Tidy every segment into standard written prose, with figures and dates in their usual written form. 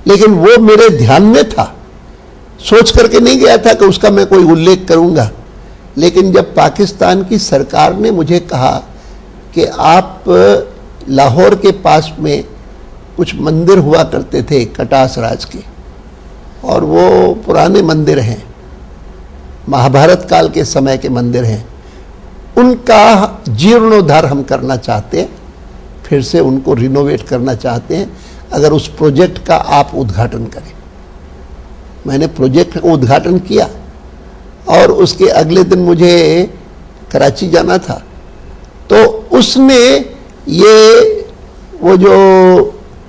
लेकिन वो मेरे ध्यान में था, सोच करके नहीं गया था कि उसका मैं कोई उल्लेख करूंगा। लेकिन जब पाकिस्तान की सरकार ने मुझे कहा कि आप लाहौर के पास में कुछ मंदिर हुआ करते थे कटास राज के, और वो पुराने मंदिर हैं, महाभारत काल के समय के मंदिर हैं, उनका जीर्णोद्धार हम करना चाहते हैं, फिर से उनको रिनोवेट करना चाहते हैं, अगर उस प्रोजेक्ट का आप उद्घाटन करें। मैंने प्रोजेक्ट का उद्घाटन किया और उसके अगले दिन मुझे कराची जाना था, तो उसने ये वो जो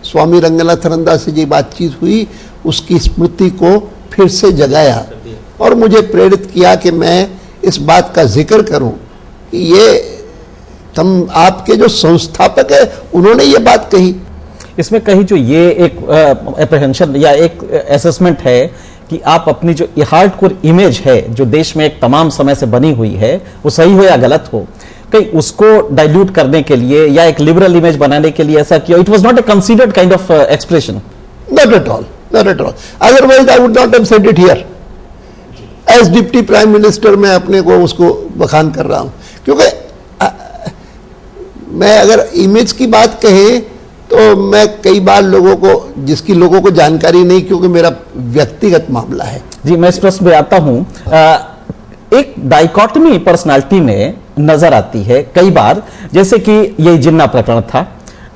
स्वामी रंगनाथानंदा से जी बातचीत हुई उसकी स्मृति को फिर से जगाया और मुझे प्रेरित किया कि मैं इस बात का जिक्र करूं कि ये आपके जो संस्थापक है उन्होंने ये बात कही। इसमें कहीं जो ये एक एप्रीहेंशन या एक असेसमेंट है कि आप अपनी जो हार्डकोर इमेज है जो देश में एक तमाम समय से बनी हुई है, वो सही हो या गलत हो, कहीं उसको डाइल्यूट करने के लिए या एक लिबरल इमेज बनाने के लिए ऐसा किया? It was not a considered kind of expression. Not at all, not at all. Otherwise I would not have said it here. As deputy prime minister मैं अपने को उसको बखान कर रहा हूं, क्योंकि मैं अगर इमेज की बात कहें तो मैं कई बार लोगों को, जिसकी लोगों को जानकारी नहीं, क्योंकि मेरा व्यक्तिगत मामला है। जी, मैं इस प्रश्न पे आता हूं। एक डाइकोटमी पर्सनालिटी में नजर आती है कई बार, जैसे कि ये जिन्ना प्रकरण था,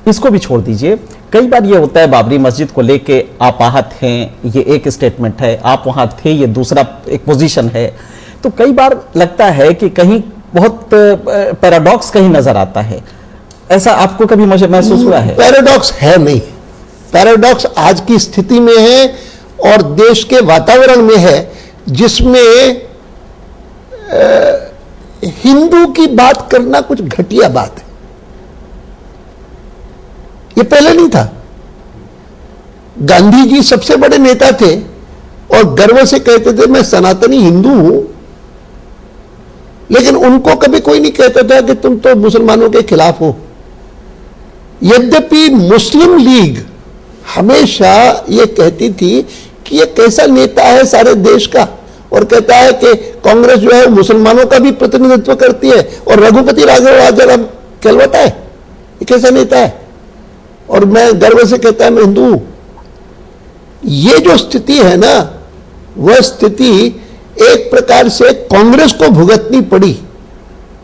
इसको भी छोड़ दीजिए। कई बार ये होता है बाबरी मस्जिद को लेके आप आहत हैं, ये एक स्टेटमेंट है, आप वहां थे, ये दूसरा एक पोजीशन है। तो कई बार लगता है कि कहीं बहुत पैराडॉक्स कहीं नजर आता है, ऐसा आपको कभी मुझे महसूस हुआ है? पैराडॉक्स है नहीं, पैराडॉक्स आज की स्थिति में है और देश के वातावरण में है, जिसमें हिंदू की बात करना कुछ घटिया बात है। ये पहले नहीं था। गांधी जी सबसे बड़े नेता थे और गर्व से कहते थे मैं सनातनी हिंदू हूं, लेकिन उनको कभी कोई नहीं कहता था कि तुम तो मुसलमानों के खिलाफ हो। यद्यपि मुस्लिम लीग हमेशा ये कहती थी कि ये कैसा नेता है सारे देश का, और कहता है कि कांग्रेस जो है मुसलमानों का भी प्रतिनिधित्व करती है, और रघुपति राघव राजन कहलवाता है, ये कैसा नेता है, और मैं गर्व से कहता है मैं हिंदू हूं। ये जो स्थिति है ना, वह स्थिति एक प्रकार से कांग्रेस को भुगतनी पड़ी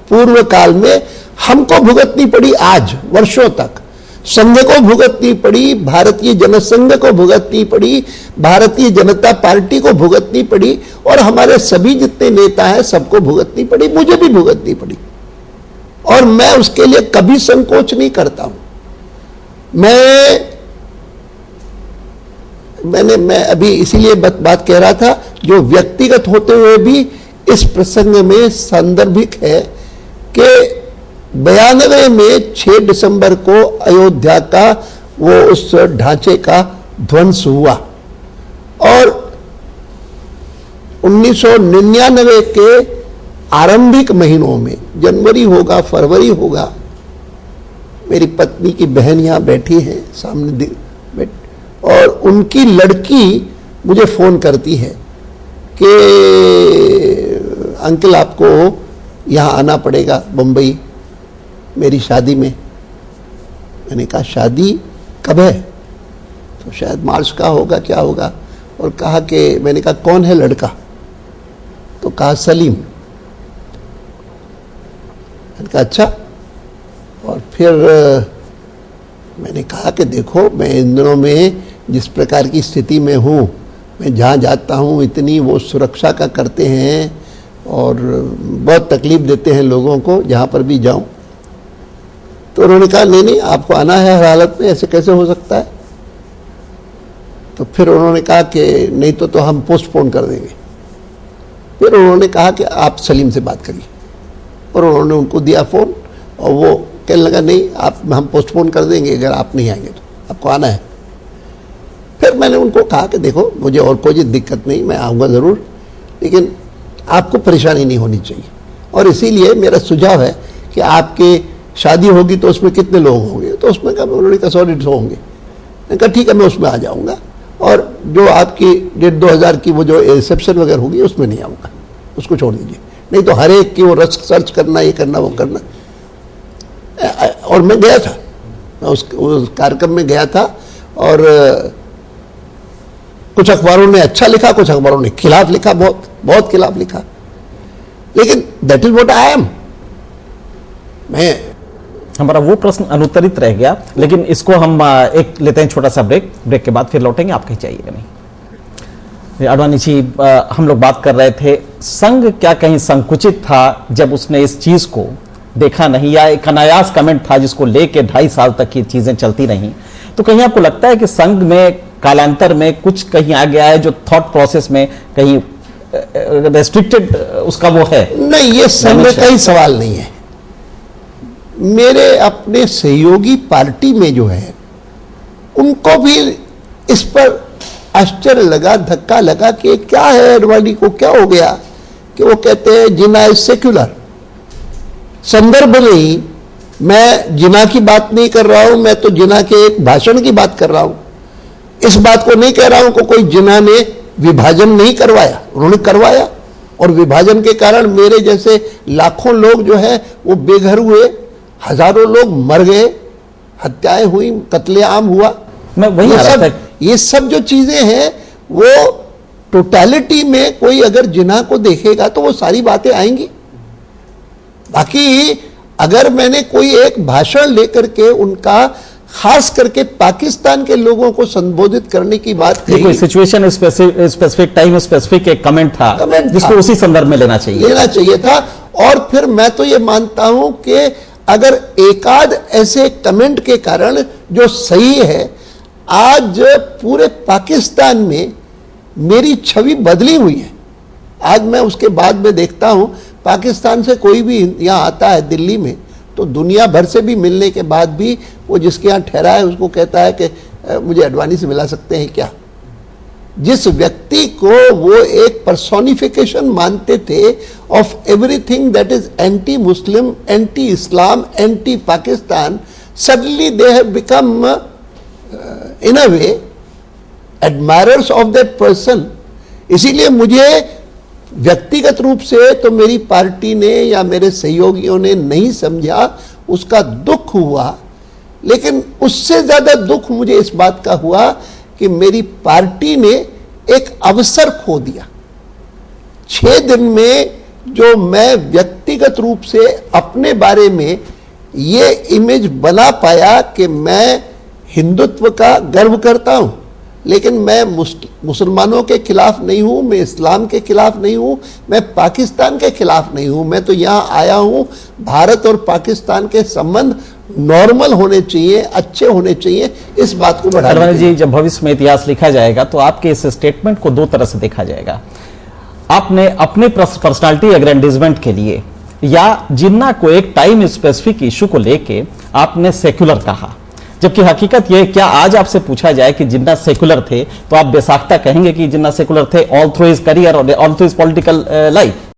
पूर्व काल में, हमको भुगतनी पड़ी आज वर्षों तक, संघ को भुगतनी पड़ी, भारतीय जनसंघ को भुगतनी पड़ी, भारतीय जनता पार्टी को भुगतनी पड़ी, और हमारे सभी जितने नेता हैं सबको भुगतनी पड़ी, मुझे भी भुगतनी पड़ी, और मैं उसके लिए कभी संकोच नहीं करता हूं। मैं अभी इसीलिए बात कह रहा था, जो व्यक्तिगत होते हुए भी इस प्रसंग में सांदर्भिक है कि 92 में 6 दिसंबर को अयोध्या का वो उस ढांचे का ध्वंस हुआ, और 1999 के आरंभिक महीनों में, जनवरी होगा फरवरी होगा, मेरी पत्नी की बहन यहां बैठी है सामने और उनकी लड़की मुझे फोन करती है कि अंकल आपको यहां आना पड़ेगा बंबई मेरी शादी में। मैंने कहा शादी कब है? तो शायद मार्च का होगा, क्या होगा, और कहा कि, मैंने कहा कौन है लड़का? तो कहा सलीम। मैंने कहा अच्छा। और फिर मैंने कहा कि देखो मैं इन दिनों में जिस प्रकार की स्थिति में हूँ, मैं जहाँ जाता हूँ इतनी वो सुरक्षा का करते हैं और बहुत तकलीफ देते हैं लोगों को जहाँ पर भी जाऊँ। तो उन्होंने कहा नहीं नहीं आपको आना है हर हालत में, ऐसे कैसे हो सकता है? तो फिर उन्होंने कहा कि नहीं तो हम पोस्टपोन कर देंगे। फिर उन्होंने कहा कि आप सलीम से बात करिए, और उन्होंने उनको दिया फ़ोन, और वो कहने लगा नहीं हम पोस्टपोन कर देंगे, अगर आप नहीं आएंगे तो आपको आना है। फिर मैंने उनको कहा कि देखो मुझे और कोई दिक्कत नहीं, मैं आऊँगा ज़रूर, लेकिन आपको परेशानी नहीं होनी चाहिए, और इसीलिए मेरा सुझाव है कि आपके शादी होगी तो उसमें कितने लोग होंगे? तो उसमें कहा, उन्होंने कहा 100-150 होंगे। मैंने कहा ठीक है मैं उसमें आ जाऊँगा, और जो आपकी 1,500 की वो जो रिसेप्शन वगैरह होगी उसमें नहीं आऊँगा, उसको छोड़ दीजिए। नहीं तो हर एक की वो सर्च करना, ये करना, वो करना। और मैं गया था, मैं उस कार्यक्रम में गया था, और कुछ अखबारों ने अच्छा लिखा, कुछ अखबारों ने खिलाफ लिखा, बहुत बहुत खिलाफ लिखा, लेकिन that is what I am. मैं हमारा वो प्रश्न अनुत्तरित रह गया, लेकिन इसको हम एक लेते हैं छोटा सा ब्रेक। ब्रेक के बाद फिर लौटेंगे, आप कहीं जाइएगा नहीं। आडवाणी जी, हम लोग बात कर रहे थे, संघ क्या कहीं संकुचित था जब उसने इस चीज को देखा नहीं, या एक अनायास कमेंट था जिसको लेके 2.5 साल तक ये चीजें चलती रहीं? तो कहीं आपको लगता है कि संघ में कालांतर में कुछ कहीं आ गया है जो थॉट प्रोसेस में कहीं रेस्ट्रिक्टेड उसका वो है? नहीं, ये संघ का ही सवाल नहीं है। मेरे अपने सहयोगी पार्टी में जो है, उनको भी इस पर आश्चर्य लगा, धक्का लगा कि क्या है, आडवाणी को क्या हो गया कि वो कहते हैं जिन्ना इज सेक्युलर। संदर्भ नहीं, मैं जिन्ना की बात नहीं कर रहा हूं, मैं तो जिन्ना के एक भाषण की बात कर रहा हूं। इस बात को नहीं कह रहा हूं कि कोई जिन्ना ने विभाजन नहीं करवाया, उन्होंने करवाया, और विभाजन के कारण मेरे जैसे लाखों लोग जो है वो बेघर हुए, हजारों लोग मर गए, हत्याएं हुई, कत्लेआम हुआ। मैं वही ये सब जो चीजें हैं वो टोटलिटी में कोई अगर जिन्ना को देखेगा तो वो सारी बातें आएंगी। बाकी अगर मैंने कोई एक भाषण लेकर के उनका खास करके पाकिस्तान के लोगों को संबोधित करने की बात कही, कोई सिचुएशन स्पेसिफिक टाइम स्पेसिफिक एक कमेंट था जिसको उसी संदर्भ में लेना चाहिए था। और फिर मैं तो ये मानता हूं कि अगर एकाध ऐसे कमेंट के कारण जो सही है, आज पूरे पाकिस्तान में मेरी छवि बदली हुई है। आज मैं उसके बाद में देखता हूं, पाकिस्तान से कोई भी यहाँ आता है दिल्ली में, तो दुनिया भर से भी मिलने के बाद भी वो जिसके यहाँ ठहरा है उसको कहता है कि मुझे आडवाणी से मिला सकते हैं क्या? जिस व्यक्ति को वो एक पर्सोनिफिकेशन मानते थे of everything that is anti Muslim, anti Islam, anti Pakistan, suddenly they have become in a way admirers of that person. इसीलिए मुझे व्यक्तिगत रूप से तो मेरी पार्टी ने या मेरे सहयोगियों ने नहीं समझा, उसका दुख हुआ, लेकिन उससे ज्यादा दुख मुझे इस बात का हुआ कि मेरी पार्टी ने एक अवसर खो दिया। 6 दिन में जो मैं व्यक्तिगत रूप से अपने बारे में ये इमेज बना पाया कि मैं हिंदुत्व का गर्व करता हूं, लेकिन मैं मुसलमानों के खिलाफ नहीं हूं, मैं इस्लाम के खिलाफ नहीं हूं, मैं पाकिस्तान के खिलाफ नहीं हूं। मैं तो यहां आया हूं, भारत और पाकिस्तान के संबंध नॉर्मल होने चाहिए, अच्छे होने चाहिए, इस बात को बढ़ाने के लिए। जी, जब भविष्य में इतिहास लिखा जाएगा तो आपके इस स्टेटमेंट को 2 तरह से देखा जाएगा। आपने अपने पर्सनालिटी एग्रेंडिजमेंट के लिए या जिन्ना को एक टाइम स्पेसिफिक इशू को लेके आपने सेक्युलर कहा, जबकि हकीकत यह, क्या आज आपसे पूछा जाए कि जिन्ना सेकुलर थे तो आप बेसाख्ता कहेंगे कि जिन्ना सेकुलर थे ऑल थ्रू हिज करियर और all through his political life?